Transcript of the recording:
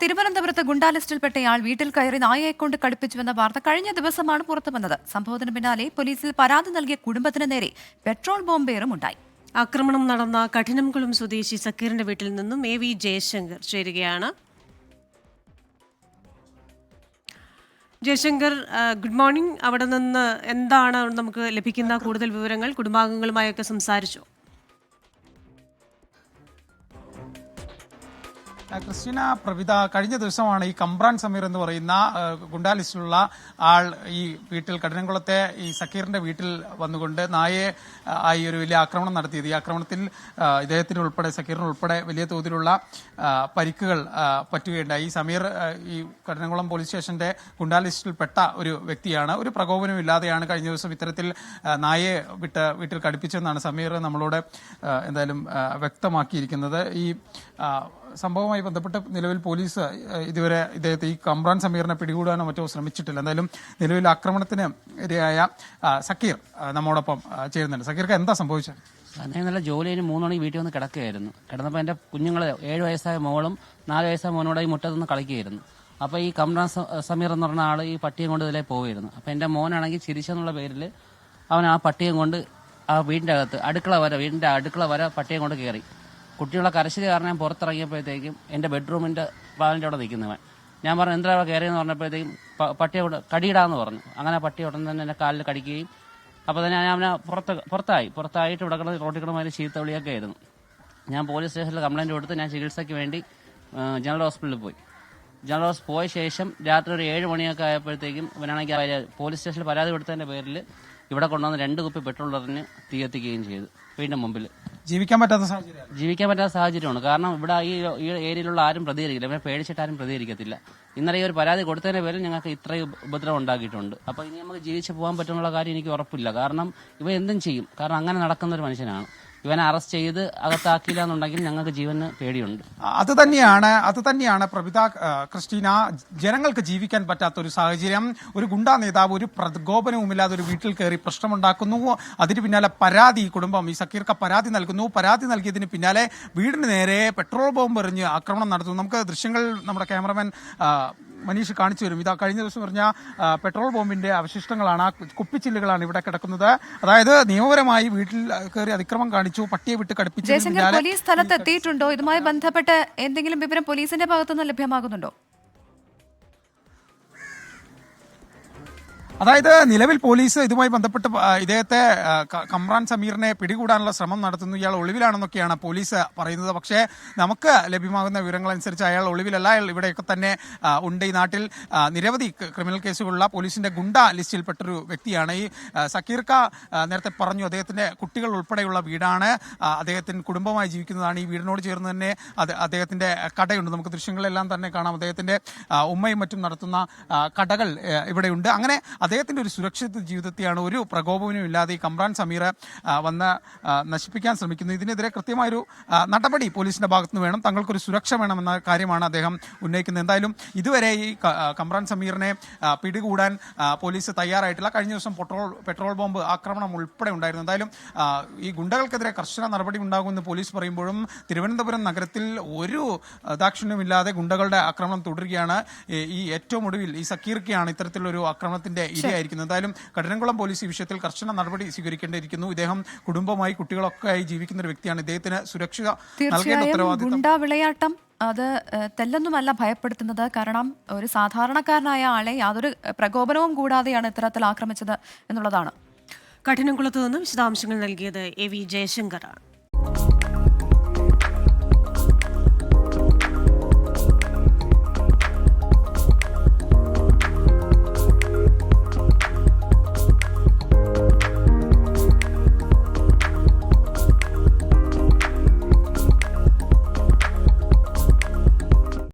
തിരുവനന്തപുരത്ത് ഗുണ്ടാ ലിസ്റ്റിൽപ്പെട്ടയാൾ വീട്ടിൽ കയറി നായയെ കൊണ്ട് കടുപ്പിച്ചുവെന്ന വാർത്ത കഴിഞ്ഞ ദിവസമാണ് പുറത്തുവന്നത്. സംഭവത്തിന് പിന്നാലെ പോലീസിൽ പരാതി നൽകിയ കുടുംബത്തിന് നേരെ പെട്രോൾ ബോംബേറും ഉണ്ടായി. ആക്രമണം നടന്ന കഠിനംകുളം സ്വദേശി സക്കീറിന്റെ വീട്ടിൽ നിന്നും AV ജയശങ്കർ ചേരുകയാണ്. Jaishankar, good morning. അവിടെ നിന്ന് എന്താണ് നമുക്ക് ലഭിക്കുന്ന കൂടുതൽ വിവരങ്ങൾ? കുടുംബാംഗങ്ങളുമായൊക്കെ സംസാരിച്ചോ? ക്രിസ്റ്റീന, പ്രവിത, കഴിഞ്ഞ ദിവസമാണ് ഈ കമ്പ്രാൻ സമീർ എന്ന് പറയുന്ന ഗുണ്ടാ ലിസ്റ്റിലുള്ള ആൾ ഈ വീട്ടിൽ കഠിനംകുളത്തെ ഈ സക്കീറിന്റെ വീട്ടിൽ വന്നുകൊണ്ട് നായയെ ആയി ഒരു വലിയ ആക്രമണം നടത്തിയത്. ഈ ആക്രമണത്തിൽ ഇദ്ദേഹത്തിന് ഉൾപ്പെടെ സക്കീറിന് ഉൾപ്പെടെ വലിയ തോതിലുള്ള പരിക്കുകൾ പറ്റുകയുണ്ടായി. ഈ സമീർ ഈ കഠിനംകുളം പോലീസ് സ്റ്റേഷന്റെ ഗുണ്ടാ ലിസ്റ്റിൽപ്പെട്ട ഒരു വ്യക്തിയാണ്. ഒരു പ്രകോപനവും ഇല്ലാതെയാണ് കഴിഞ്ഞ ദിവസം ഇത്തരത്തിൽ നായയെ വീട്ടിൽ കടുപ്പിച്ചെന്നാണ് സമീർ നമ്മളോട് എന്തായാലും വ്യക്തമാക്കിയിരിക്കുന്നത്. ഈ സംഭവവുമായി ബന്ധപ്പെട്ട് നിലവിൽ പോലീസ് ഇതുവരെ ഇദ്ദേഹത്തെ ഈ കമ്രാൻ സമീറിനെ പിടികൂടാനോ മറ്റോ ശ്രമിച്ചിട്ടില്ല. എന്തായാലും നിലവിൽ ആക്രമണത്തിന് ഇരയായ സക്കീർ നമ്മോടൊപ്പം ചേരുന്നുണ്ട്. സക്കീർക്ക് എന്താ സംഭവിച്ചത്? ഞാൻ നല്ല ജോലി കഴിഞ്ഞ് 3 മണിക്ക് വീട്ടിൽ വന്ന് കിടക്കുകയായിരുന്നു. കിടന്നപ്പോൾ എൻ്റെ കുഞ്ഞുങ്ങൾ 7 വയസ്സായ മോളും 4 വയസ്സായ മോനോട് ഈ മുറ്റത്തുനിന്ന് കളിക്കുകയായിരുന്നു. അപ്പോൾ ഈ കമ്രാൻ സമീർ എന്ന് പറഞ്ഞ ആൾ ഈ പട്ടിയെ കൊണ്ട് ഇതിലേ പോവുമായിരുന്നു. അപ്പോൾ എൻ്റെ മോനാണെങ്കിൽ ചിരിച്ചെന്നുള്ള പേരിൽ അവൻ ആ പട്ടിയെ കൊണ്ട് ആ വീടിൻ്റെ അകത്ത് വീടിൻ്റെ അടുക്കള വരെ പട്ടിയെ കൊണ്ട് കയറി. കുട്ടികളെ കരച്ചിൽ കാരണം ഞാൻ പുറത്തിറങ്ങിയപ്പോഴത്തേക്കും എൻ്റെ ബെഡ്റൂമിൻ്റെ വാതിൻ്റെ അവിടെ നിൽക്കുന്നവൻ. ഞാൻ പറഞ്ഞു എന്താ കയറിയെന്ന് പറഞ്ഞപ്പോഴത്തേക്കും പട്ടിയെ കടിയിടാന്ന് പറഞ്ഞു. അങ്ങനെ പട്ടി ഉടൻ തന്നെ എൻ്റെ കാലിൽ കടിക്കുകയും അപ്പോൾ തന്നെ ഞാൻ അവനെ പുറത്തായിട്ട് ഇവിടെ കിടന്ന് റോട്ടിൽ കിടന്ന് ചീത്ത വിളിയൊക്കെ ആയിരുന്നു. ഞാൻ പോലീസ് സ്റ്റേഷനിൽ കംപ്ലയിൻറ്റ് കൊടുത്ത് ഞാൻ ചികിത്സയ്ക്ക് വേണ്ടി ജനറൽ ഹോസ്പിറ്റലിൽ പോയി. ജനറൽ ഹോസ്പിറ്റൽ പോയ ശേഷം രാത്രി ഒരു 7 മണിയൊക്കെ ആയപ്പോഴത്തേക്കും ഇവനാണെങ്കിൽ പോലീസ് സ്റ്റേഷനിൽ പരാതി കൊടുത്തതിൻ്റെ പേരിൽ ഇവിടെ കൊണ്ടുവന്ന് 2 കുപ്പി പെട്രോൾ എറിഞ്ഞ് തീ കത്തിക്കുകയും ചെയ്തു. വീടിൻ്റെ മുമ്പിൽ ജീവിക്കാൻ പറ്റാത്ത സാഹചര്യമാണ്. കാരണം ഇവിടെ ഈ ഏരിയയിലുള്ള ആരും പ്രതികരിക്കില്ല. ഇവരെ പേടിച്ചിട്ട് ആരും പ്രതികരിക്കത്തില്ല. ഇന്നലെ ഈ ഒരു പരാതി കൊടുത്തതിന്റെ പേരിൽ ഞങ്ങൾക്ക് ഇത്രയും ഉപദ്രവം ഉണ്ടാക്കിയിട്ടുണ്ട്. അപ്പൊ ഇനി നമുക്ക് ജീവിച്ച് പോകാൻ പറ്റുന്നുള്ള കാര്യം എനിക്ക് ഉറപ്പില്ല. കാരണം ഇവ എന്തും ചെയ്യും. കാരണം അങ്ങനെ നടക്കുന്ന ഒരു മനുഷ്യനാണ്. ഇവനെ അറസ്റ്റ് ചെയ്ത് അകത്താക്കിയില്ല എന്നുണ്ടെങ്കിൽ ഞങ്ങൾക്ക് ജീവന് പേടിയുണ്ട്. അത് തന്നെയാണ് പ്രവിത, ക്രിസ്റ്റീന, ജനങ്ങൾക്ക് ജീവിക്കാൻ പറ്റാത്ത ഒരു സാഹചര്യം. ഒരു ഗുണ്ടാ നേതാവ് ഒരു പ്രകോപനവുമില്ലാതെ ഒരു വീട്ടിൽ കയറി പ്രശ്നമുണ്ടാക്കുന്നു. അതിന് പിന്നാലെ കുടുംബം ഈ സക്കീർക്ക് പരാതി നൽകുന്നു. പരാതി നൽകിയതിന് പിന്നാലെ വീടിന് നേരെ പെട്രോൾ ബോംബ് എറിഞ്ഞ് ആക്രമണം നടത്തുന്നു. നമുക്ക് ദൃശ്യങ്ങൾ നമ്മുടെ ക്യാമറമാൻ മനീഷ് കാണിച്ചു വരും. ഇതാ കഴിഞ്ഞ ദിവസം പറഞ്ഞ പെട്രോൾ ബോംബിന്റെ അവശിഷ്ടങ്ങളാണ്, കുപ്പിച്ചില്ലുകളാണ് ഇവിടെ കിടക്കുന്നത്. അതായത് നിയമപരമായി വീട്ടിൽ കയറി അതിക്രമം കാണിച്ചു, പട്ടിയെ വിട്ട് കടുപ്പിച്ചു. പോലീസ് സ്ഥലത്ത് എത്തിയിട്ടുണ്ടോ? ഇതുമായി ബന്ധപ്പെട്ട് എന്തെങ്കിലും വിവരം പോലീസിന്റെ ഭാഗത്തുനിന്ന് ലഭ്യമാകുന്നുണ്ടോ? അതായത് നിലവിൽ പോലീസ് ഇതുമായി ബന്ധപ്പെട്ട് ഇദ്ദേഹത്തെ കമ്രാൻ സമീറിനെ പിടികൂടാനുള്ള ശ്രമം നടത്തുന്നു. ഇയാൾ ഒളിവിലാണെന്നൊക്കെയാണ് പോലീസ് പറയുന്നത്. പക്ഷേ നമുക്ക് ലഭ്യമാകുന്ന വിവരങ്ങളനുസരിച്ച് അയാൾ ഒളിവിലല്ല, അയാൾ ഇവിടെയൊക്കെ തന്നെ ഉണ്ട്. ഈ നാട്ടിൽ നിരവധി ക്രിമിനൽ കേസുകളുള്ള പോലീസിന്റെ ഗുണ്ട ലിസ്റ്റിൽപ്പെട്ടൊരു വ്യക്തിയാണ്. ഈ സക്കീർക്ക നേരത്തെ പറഞ്ഞു, അദ്ദേഹത്തിന്റെ കുട്ടികൾ ഉൾപ്പെടെയുള്ള വീടാണ്, അദ്ദേഹത്തിന് കുടുംബമായി ജീവിക്കുന്നതാണ്. ഈ വീടിനോട് ചേർന്ന് തന്നെ അദ്ദേഹത്തിന്റെ കടയുണ്ട്. നമുക്ക് ദൃശ്യങ്ങളെല്ലാം തന്നെ കാണാം. അദ്ദേഹത്തിന്റെ ഉമ്മയും മറ്റും നടത്തുന്ന കടകൾ ഇവിടെയുണ്ട്. അങ്ങനെ അദ്ദേഹത്തിന്റെ ഒരു സുരക്ഷിത ജീവിതത്തെയാണ് ഒരു പ്രകോപനവും ഇല്ലാതെ ഈ കമ്രാൻ സമീർ വന്ന് നശിപ്പിക്കാൻ ശ്രമിക്കുന്നത്. ഇതിനെതിരെ കൃത്യമായൊരു നടപടി പോലീസിന്റെ ഭാഗത്തുനിന്ന് വേണം, തങ്ങൾക്കൊരു സുരക്ഷ വേണമെന്ന കാര്യമാണ് അദ്ദേഹം ഉന്നയിക്കുന്നത്. എന്തായാലും ഇതുവരെ ഈ കമ്രാൻ സമീറിനെ പിടികൂടാൻ പോലീസ് തയ്യാറായിട്ടില്ല. കഴിഞ്ഞ ദിവസം പെട്രോൾ ബോംബ് ആക്രമണം ഉൾപ്പെടെ ഉണ്ടായിരുന്നു. എന്തായാലും ഈ ഗുണ്ടകൾക്കെതിരെ കർശന നടപടി ഉണ്ടാകുമെന്ന് പോലീസ് പറയുമ്പോഴും തിരുവനന്തപുരം നഗരത്തിൽ ഒരു ദാക്ഷിണ്യമില്ലാതെ ഗുണ്ടകളുടെ ആക്രമണം തുടരുകയാണ്. ഈ ഏറ്റവും ഒടുവിൽ ഈ സക്കീർക്കാണ് ഇത്തരത്തിലൊരു ആക്രമണത്തിന്റെ ഇരയായിരിക്കുന്നത്. എന്തായാലും കഠിനംകുളം പോലീസ് ഈ വിഷയത്തിൽ കർശന നടപടി സ്വീകരിക്കേണ്ടിയിരിക്കുന്നു. ഇദ്ദേഹം കുടുംബമായി കുട്ടികളൊക്കെ ആയി ജീവിക്കുന്ന ഒരു വ്യക്തിയാണ്. ഇദ്ദേഹത്തിന് സുരക്ഷ നൽകേണ്ട ഉത്തരവാദിത്തം. ഗുണ്ടാ വിളയാട്ടം അത് തെല്ലൊന്നുമല്ല ഭയപ്പെടുത്തുന്നത്. കാരണം ഒരു സാധാരണക്കാരനായ ആളെ യാതൊരു പ്രകോപനവും കൂടാതെയാണ് ഇത്തരത്തിൽ ആക്രമിച്ചത് എന്നുള്ളതാണ്. കഠിനംകുളത്ത് നിന്ന് വിശദാംശങ്ങൾ നൽകിയത് AV ജയശങ്കറാണ്.